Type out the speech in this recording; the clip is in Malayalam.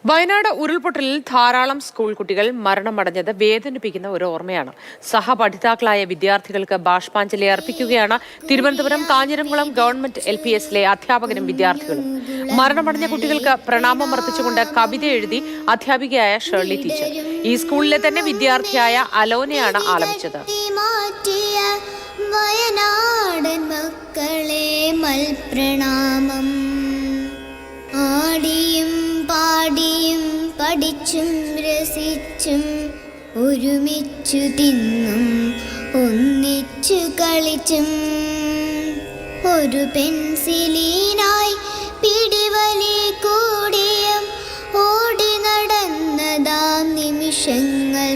വയനാട് ഉരുൾപൊട്ടലിൽ ധാരാളം സ്കൂൾ കുട്ടികൾ മരണമടഞ്ഞത് വേദനിപ്പിക്കുന്ന ഒരു ഓർമ്മയാണ്. സഹപഠിതാക്കളായ വിദ്യാർത്ഥികൾക്ക് ബാഷ്പാഞ്ജലി അർപ്പിക്കുകയാണ് തിരുവനന്തപുരം കാഞ്ഞിരംകുളം ഗവൺമെന്റ് LPSലെ അധ്യാപകരും വിദ്യാർത്ഥികളും. മരണമടഞ്ഞ കുട്ടികൾക്ക് പ്രണാമം അർപ്പിച്ചുകൊണ്ട് കവിത എഴുതി അധ്യാപികയായ ഷേർലി ടീച്ചർ. ഈ സ്കൂളിലെ തന്നെ വിദ്യാർത്ഥിയായ അലോനയാണ് ആലപിച്ചത്. വയനാടൻ മക്കളെ മൽപ്രണാമം. ആടിയും പാടിയും പഠിച്ചും രസിച്ചും ഒരുമിച്ചു തിന്നും ഒന്നിച്ചു കളിച്ചും ഒരു പെൻസിലിനായി പിടിവലി കൂടിയും ഓടി നടന്നതാം നിമിഷങ്ങൾ